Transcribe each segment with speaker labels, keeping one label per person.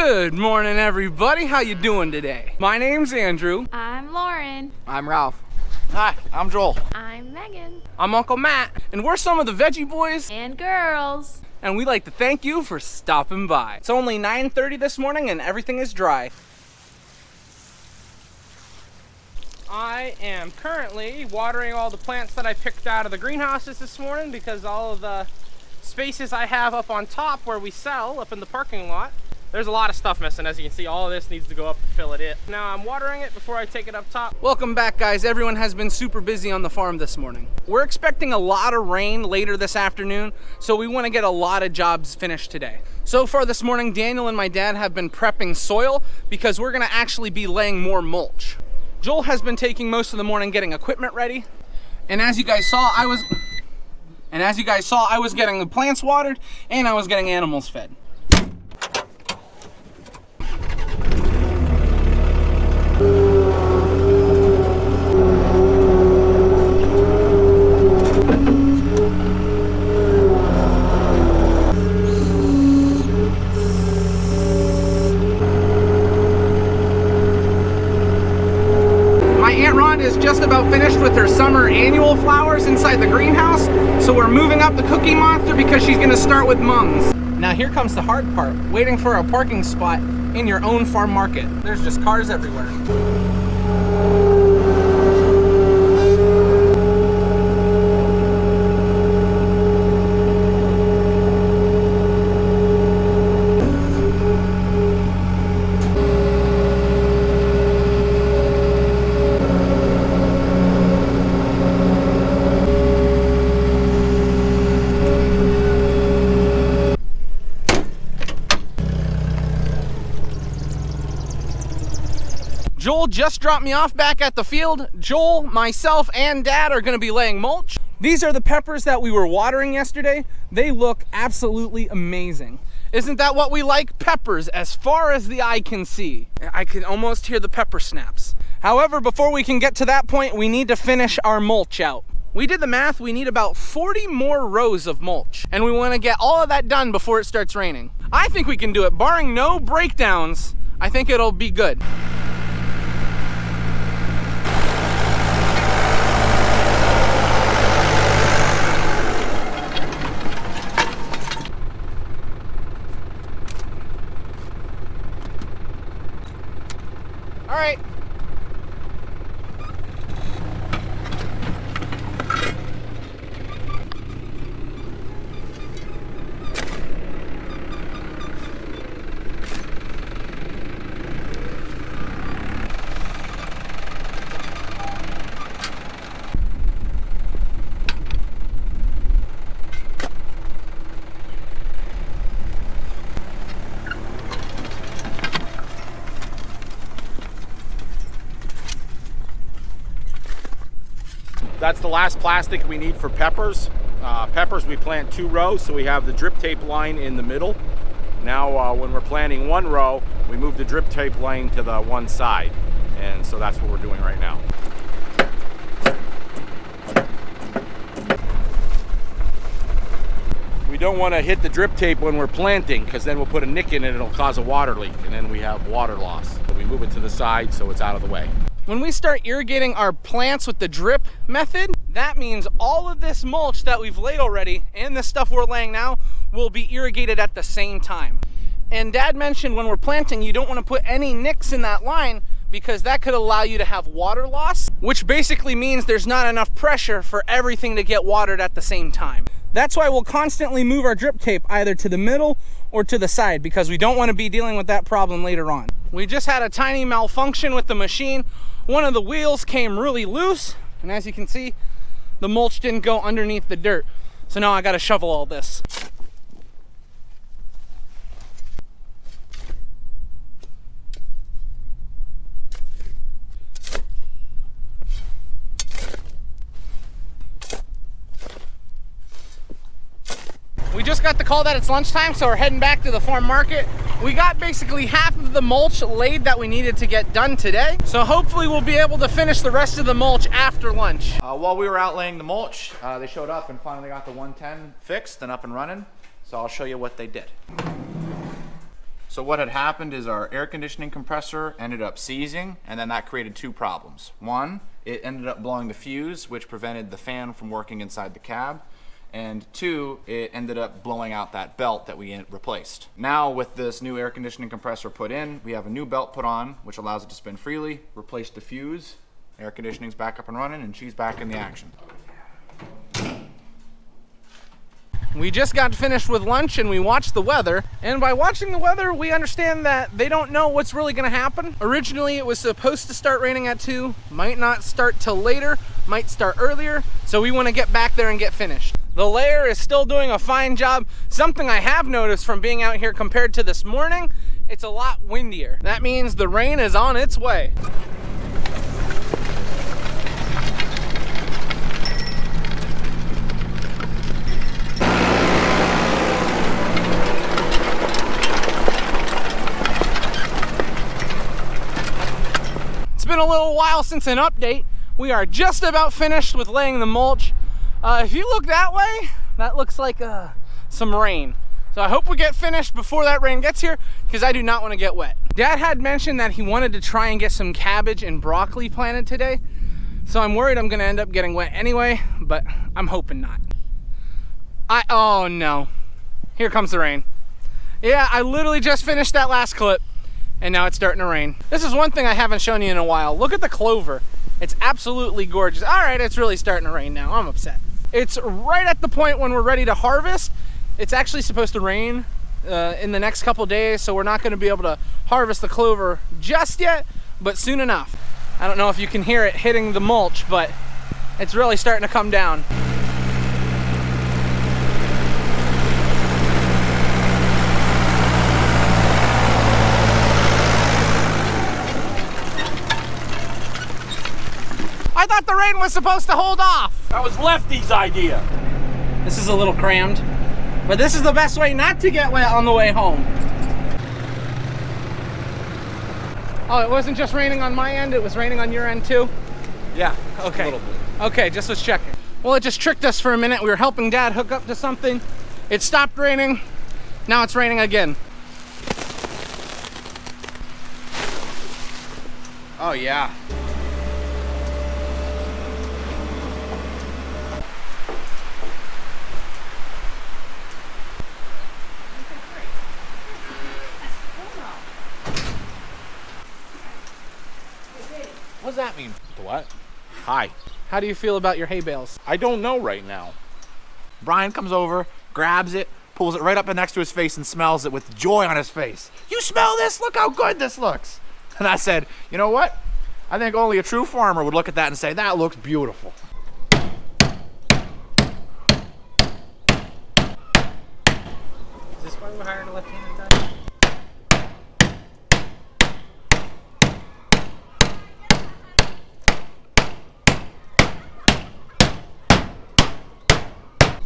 Speaker 1: Good morning, everybody. How you doing today? My name's Andrew.
Speaker 2: I'm Lauren.
Speaker 3: I'm Ralph.
Speaker 4: Hi, I'm Joel.
Speaker 2: I'm Megan.
Speaker 1: I'm Uncle Matt, and we're some of the Veggie Boys,
Speaker 2: And girls.
Speaker 1: and we'd like to thank you for stopping by. It's only 9:30 this morning, and everything is dry. I am currently watering all the plants that I picked out of the greenhouses this morning because all of the spaces I have up on top where we sell, up in the parking lot, there's a lot of stuff missing. As you can see, all of this needs to go up to fill it in. Now I'm watering it before I take it up top. Welcome back, guys. Everyone has been super busy on the farm this morning. We're expecting a lot of rain later this afternoon, so we want to get a lot of jobs finished today. So far this morning, Daniel and my dad have been prepping soil because we're going to actually be laying more mulch. Joel has been taking most of the morning getting equipment ready. And as you guys saw, I was getting the plants watered and I was getting animals fed. Is just about finished with her summer annual flowers inside the greenhouse, so we're moving up the Cookie Monster because she's going to start with mums. Now here comes the hard part, waiting for a parking spot in your own farm market. There's just cars everywhere. Joel just dropped me off back at the field. Joel, myself, and Dad are gonna be laying mulch. These are the peppers that we were watering yesterday. They look absolutely amazing. Isn't that what we like? Peppers as far as the eye can see. I can almost hear the pepper snaps. However, before we can get to that point, we need to finish our mulch out. We did the math, we need about 40 more rows of mulch, and we wanna get all of that done before it starts raining. I think we can do it. Barring no breakdowns, I think it'll be good. All right.
Speaker 4: That's the last plastic we need for peppers. Peppers we plant 2 rows, so we have the drip tape line in the middle. Now when we're planting 1 row, we move the drip tape line to the one side. And so that's what we're doing right now. We don't want to hit the drip tape when we're planting because then we'll put a nick in it and it'll cause a water leak and then we have water loss. So we move it to the side so it's out of the way.
Speaker 1: When we start irrigating our plants with the drip method, that means all of this mulch that we've laid already and the stuff we're laying now will be irrigated at the same time. And Dad mentioned when we're planting, you don't want to put any nicks in that line because that could allow you to have water loss, which basically means there's not enough pressure for everything to get watered at the same time. That's why we'll constantly move our drip tape either to the middle or to the side because we don't want to be dealing with that problem later on. We just had a tiny malfunction with the machine. One of the wheels came really loose, and as you can see, the mulch didn't go underneath the dirt. So now I gotta shovel all this. We just got the call that it's lunchtime, so we're heading back to the farm market. We got basically half of the mulch laid that we needed to get done today. So hopefully we'll be able to finish the rest of the mulch after lunch.
Speaker 4: While we were out laying the mulch, they showed up and finally got the 110 fixed and up and running. So I'll show you what they did.
Speaker 3: So what had happened is our air conditioning compressor ended up seizing, and then that created two problems. One, it ended up blowing the fuse, which prevented the fan from working inside the cab. And two, it ended up blowing out that belt that we replaced. Now with this new air conditioning compressor put in, we have a new belt put on, which allows it to spin freely, replaced the fuse, air conditioning's back up and running, and she's back in the action.
Speaker 1: We just got finished with lunch and we watched the weather. And by watching the weather, we understand that they don't know what's really gonna happen. Originally, it was supposed to start raining at 2, might not start till later, might start earlier. So we wanna get back there and get finished. The layer is still doing a fine job. Something I have noticed from being out here compared to this morning, it's a lot windier. That means the rain is on its way. It's been a little while since an update. We are just about finished with laying the mulch. If you look that way, that looks like some rain. So I hope we get finished before that rain gets here, because I do not want to get wet. Dad had mentioned that he wanted to try and get some cabbage and broccoli planted today. So I'm worried I'm gonna end up getting wet anyway, but I'm hoping not. Oh no, here comes the rain. Yeah, I literally just finished that last clip and now it's starting to rain. This is one thing I haven't shown you in a while. Look at the clover. It's absolutely gorgeous. All right, it's really starting to rain now. I'm upset. It's right at the point when we're ready to harvest. It's actually supposed to rain in the next couple days, so we're not gonna be able to harvest the clover just yet, but soon enough. I don't know if you can hear it hitting the mulch, but it's really starting to come down. I thought the rain was supposed to hold off.
Speaker 4: That was Lefty's idea.
Speaker 1: This is a little crammed, but this is the best way not to get wet on the way home. Oh, it wasn't just raining on my end, it was raining on your end too?
Speaker 4: Yeah,
Speaker 1: Okay.
Speaker 4: a little bit.
Speaker 1: Okay, just was checking. Well, it just tricked us for a minute. We were helping Dad hook up to something. It stopped raining. Now it's raining again.
Speaker 3: Oh yeah.
Speaker 4: What does that mean? The what? Hi.
Speaker 1: How do you feel about your hay bales?
Speaker 4: I don't know right now.
Speaker 3: Brian comes over, grabs it, pulls it right up next to his face and smells it with joy on his face. You smell this? Look how good this looks. And I said, you know what? I think only a true farmer would look at that and say, that looks beautiful.
Speaker 1: Is this why we hired a left-handed guy?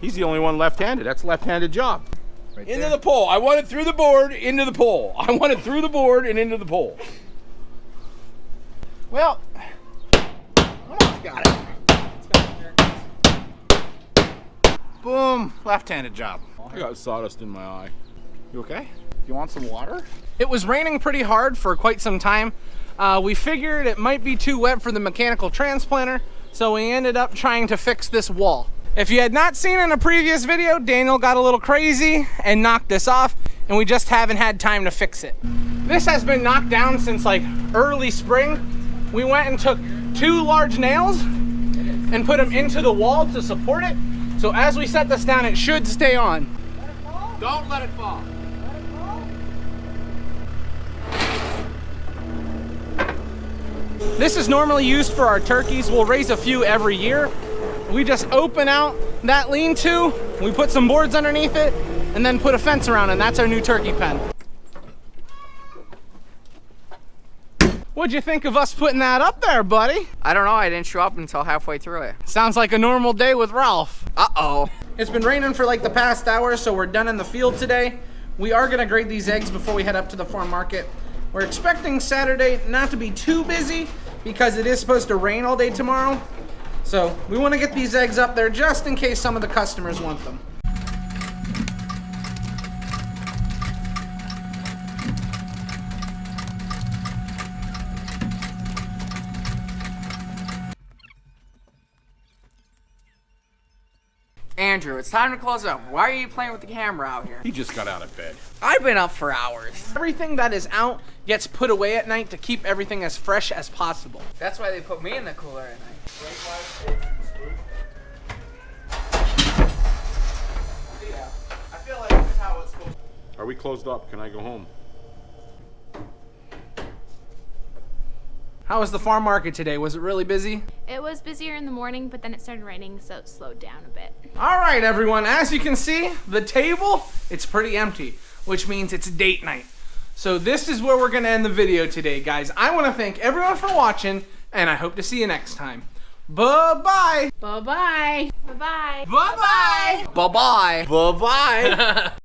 Speaker 4: He's the only one left-handed. That's a left-handed job.
Speaker 3: Right
Speaker 4: Into
Speaker 3: there.
Speaker 4: the pole. I want it through the board, into the pole. I want it through the board and into the pole.
Speaker 3: Well, almost got it. Boom, left-handed job.
Speaker 4: I got sawdust in my eye.
Speaker 3: You okay? You want some water?
Speaker 1: It was raining pretty hard for quite some time. We figured it might be too wet for the mechanical transplanter, so we ended up trying to fix this wall. If you had not seen in a previous video, Daniel got a little crazy and knocked this off, and we just haven't had time to fix it. This has been knocked down since like early spring. We went and took 2 large nails and put them into the wall to support it. So as we set this down, it should stay on.
Speaker 3: Don't let it fall.
Speaker 1: This is normally used for our turkeys. We'll raise a few every year. We just open out that lean-to, we put some boards underneath it, and then put a fence around it, and that's our new turkey pen. What'd you think of us putting that up there, buddy?
Speaker 5: I don't know, I didn't show up until halfway through it.
Speaker 1: Sounds like a normal day with Ralph.
Speaker 5: Uh-oh.
Speaker 1: It's been raining for like the past hour, so we're done in the field today. We are gonna grade these eggs before we head up to the farm market. We're expecting Saturday not to be too busy because it is supposed to rain all day tomorrow. So we want to get these eggs up there just in case some of the customers want them.
Speaker 5: Andrew, it's time to close up. Why are you playing with the camera out here?
Speaker 4: He just got out of bed.
Speaker 5: I've been up for hours.
Speaker 1: Everything that is out gets put away at night to keep everything as fresh as possible.
Speaker 5: That's why they put me in the cooler at night.
Speaker 3: I feel like this is how it's supposed to.
Speaker 4: Are we closed up? Can I go home?
Speaker 1: How was the farm market today? Was it really busy?
Speaker 2: It was busier in the morning, but then it started raining, so it slowed down a bit.
Speaker 1: All right, everyone. As you can see, the table, it's pretty empty, which means it's date night. So this is where we're going to end the video today, guys. I want to thank everyone for watching, and I hope to see you next time. Bye-bye.
Speaker 2: Bye-bye. Bye-bye.
Speaker 1: Bye-bye.
Speaker 5: Bye-bye.
Speaker 3: Bye-bye.